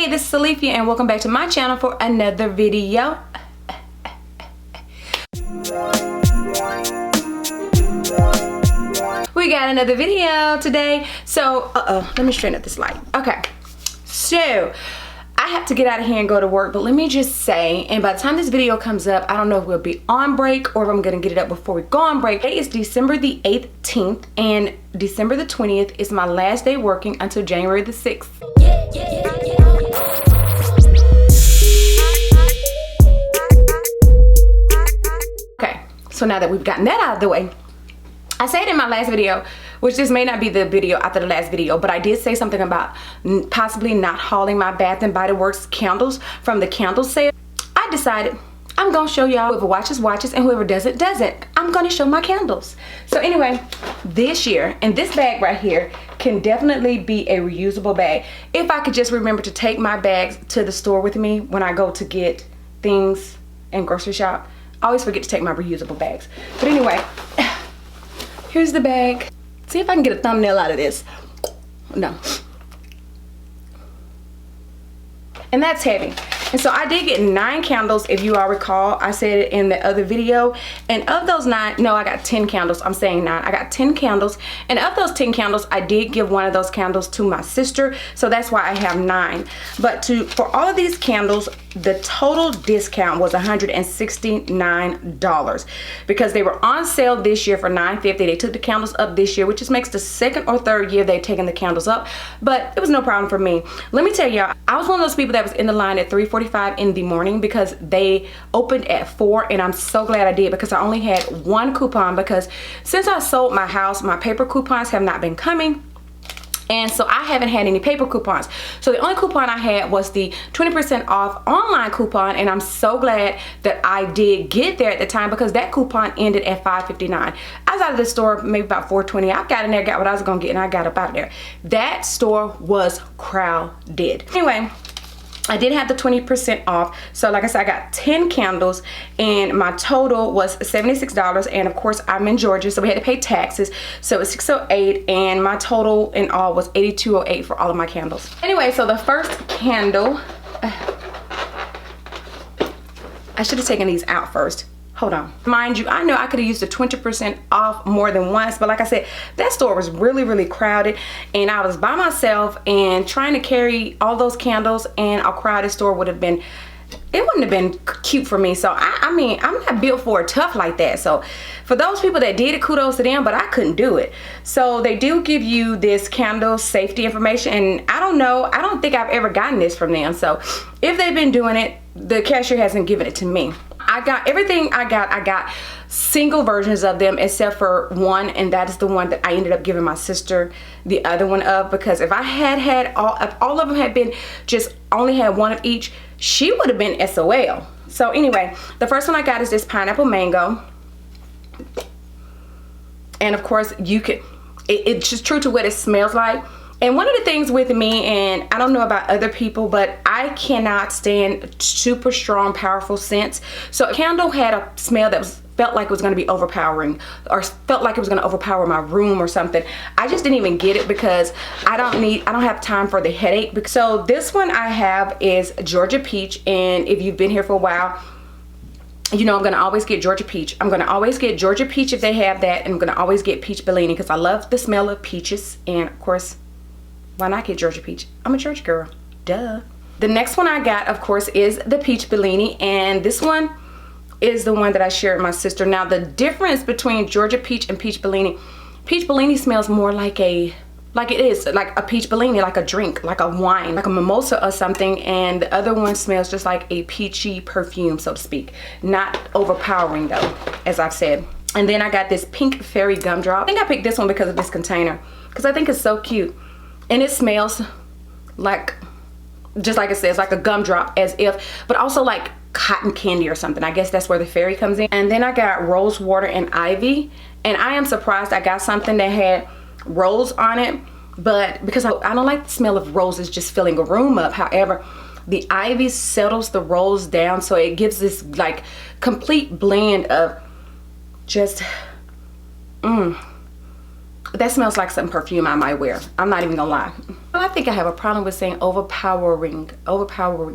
Hey, this is Alethea and welcome back to my channel for another video. We got another video today. So, let me straighten up this light. Okay, so I have to get out of here and go to work, but let me just say, and by the time this video comes up, I don't know if we'll be on break or if I'm gonna get it up before we go on break. Today is December the 18th and December the 20th is my last day working until January the 6th. Okay, so now that we've gotten that out of the way, I said in my last video, which this may not be the video after the last video, but I did say something about possibly not hauling my Bath and Body Works candles from the candle sale. I decided I'm gonna show y'all. Whoever watches, watches, and whoever doesn't, doesn't. I'm gonna show my candles. So anyway, this year, and this bag right here can definitely be a reusable bag. If I could just remember to take my bags to the store with me when I go to get things and grocery shop. I always forget to take my reusable bags. But anyway, here's the bag. See if I can get a thumbnail out of this. No. And that's heavy. And so I did get 9 candles, if you all recall. I said it in the other video. And of those 9, no, I got 10 candles. I'm saying 9. I got 10 candles. And of those 10 candles, I did give one of those candles to my sister. So that's why I have 9. But for all of these candles, the total discount was $169 because they were on sale this year for $9.50. They took the candles up this year, which just makes the second or third year they've taken the candles up, but it was no problem for me. Let me tell y'all, I was one of those people that was in the line at 3:45 in the morning because they opened at 4, and I'm so glad I did because I only had 1 coupon because since I sold my house, my paper coupons have not been coming. And so I haven't had any paper coupons. So the only coupon I had was the 20% off online coupon, and I'm so glad that I did get there at the time because that coupon ended at $5.59. I was out of the store maybe about $4.20. I got in there, got what I was gonna get, and I got up out of there. That store was crowded. Anyway, I did have the 20% off. So like I said, I got 10 candles and my total was $76. And of course I'm in Georgia, so we had to pay taxes. So it was $608 and my total in all was $82.08 for all of my candles. Anyway, so the first candle, I should have taken these out first. Hold on. Mind you, I know I could have used the 20% off more than once, but like I said, that store was really crowded and I was by myself and trying to carry all those candles in a crowded store would have been, it wouldn't have been cute for me. So I mean, I'm not built for it tough like that. So for those people that did it, kudos to them, but I couldn't do it. So they do give you this candle safety information, and I don't know, I don't think I've ever gotten this from them. So if they've been doing it, the cashier hasn't given it to me. I got everything I got single versions of them except for one, and that is the one that I ended up giving my sister the other one of, because if I had all of them had been just only had one of each, she would have been SOL. So anyway, the first one I got is this pineapple mango, and of course you could, it's just true to what it smells like. And one of the things with me, and I don't know about other people, but I cannot stand super strong, powerful scents. So a candle had a smell that felt like it was going to be overpowering, or felt like it was going to overpower my room or something. I just didn't even get it because I don't have time for the headache. So this one I have is Georgia Peach, and if you've been here for a while, you know I'm going to always get Georgia Peach. I'm going to always get Georgia Peach if they have that, and I'm going to always get Peach Bellini because I love the smell of peaches, and of course, why not get Georgia Peach? I'm a church girl, duh. The next one I got, of course, is the Peach Bellini, and this one is the one that I shared with my sister. Now, the difference between Georgia Peach and Peach Bellini smells more like it is like a Peach Bellini, like a drink, like a wine, like a mimosa or something, and the other one smells just like a peachy perfume, so to speak. Not overpowering though, as I've said. And then I got this Pink Fairy Gumdrop. I think I picked this one because of this container, because I think it's so cute. And it smells like, just like it says, like a gumdrop, as if, but also like cotton candy or something. I guess that's where the fairy comes in. And then I got Rose Water and Ivy. And I am surprised I got something that had rose on it, but because I don't like the smell of roses just filling a room up. However, the ivy settles the rose down, so it gives this like complete blend of just That smells like some perfume I might wear. I'm not even gonna lie. Well, I think I have a problem with saying overpowering.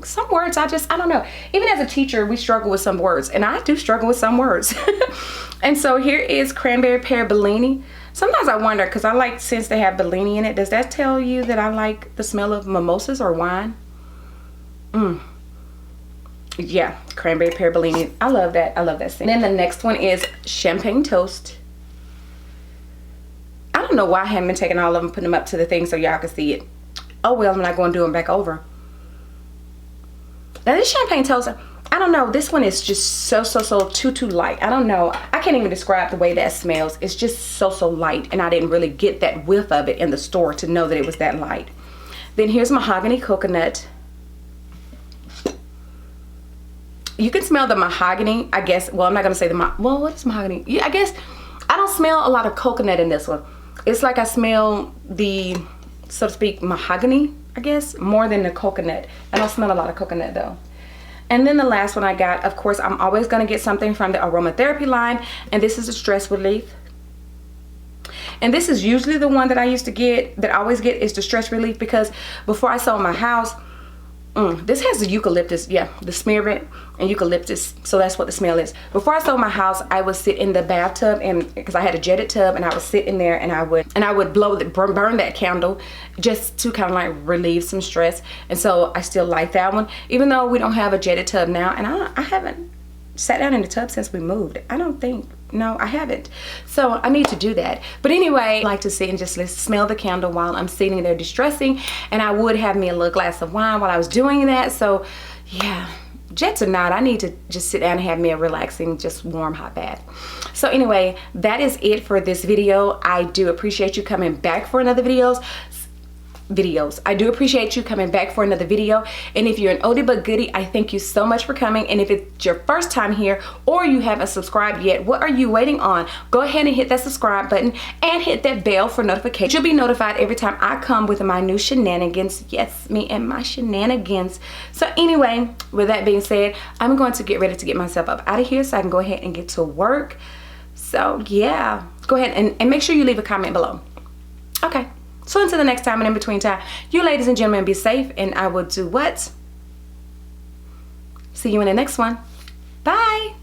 Some words I don't know. Even as a teacher, we struggle with some words, and I do struggle with some words. And so here is cranberry pear Bellini. Sometimes I wonder, because I like scents that have Bellini in it. Does that tell you that I like the smell of mimosas or wine? Yeah, cranberry pear Bellini. I love that. I love that scent. And then the next one is champagne toast. I don't know why I haven't been taking all of them, putting them up to the thing so y'all can see it. Oh well, I'm not going to do them back over. Now this champagne toast, I don't know. This one is just so too light. I don't know. I can't even describe the way that smells. It's just so light, and I didn't really get that whiff of it in the store to know that it was that light. Then here's mahogany coconut. You can smell the mahogany, I guess. Well, I'm not going to say well, what is mahogany? Yeah, I guess I don't smell a lot of coconut in this one. It's like I smell the, so to speak, mahogany, I guess, more than the coconut. I don't smell a lot of coconut though. And then the last one I got, of course, I'm always going to get something from the aromatherapy line, and this is a stress relief. And this is usually the one that I used to get, that I always get, is the stress relief, because before I sold my house, this has the eucalyptus, yeah, the spearmint and eucalyptus, so that's what the smell is. Before I sold my house, I would sit in the bathtub, and because I had a jetted tub, and I would sit in there, and I would burn that candle just to kind of like relieve some stress. And so I still like that one, even though we don't have a jetted tub now, and I haven't sat down in the tub since we moved. I don't think, no, I haven't. So I need to do that. But anyway, I like to sit and just smell the candle while I'm sitting there distressing, and I would have me a little glass of wine while I was doing that. So yeah, jets or not, I need to just sit down and have me a relaxing, just warm hot bath. So anyway, that is it for this video. I do appreciate you coming back for another videos. I do appreciate you coming back for another video, and if you're an oldie but goodie, I thank you so much for coming. And if it's your first time here or you haven't subscribed yet, what are you waiting on? Go ahead and hit that subscribe button and hit that bell for notifications. You'll be notified every time I come with my new shenanigans. Yes, me and my shenanigans. So anyway, with that being said, I'm going to get ready to get myself up out of here so I can go ahead and get to work. So yeah, go ahead and make sure you leave a comment below. Okay. So until the next time and in between time, you ladies and gentlemen, be safe, and I will do what? See you in the next one. Bye.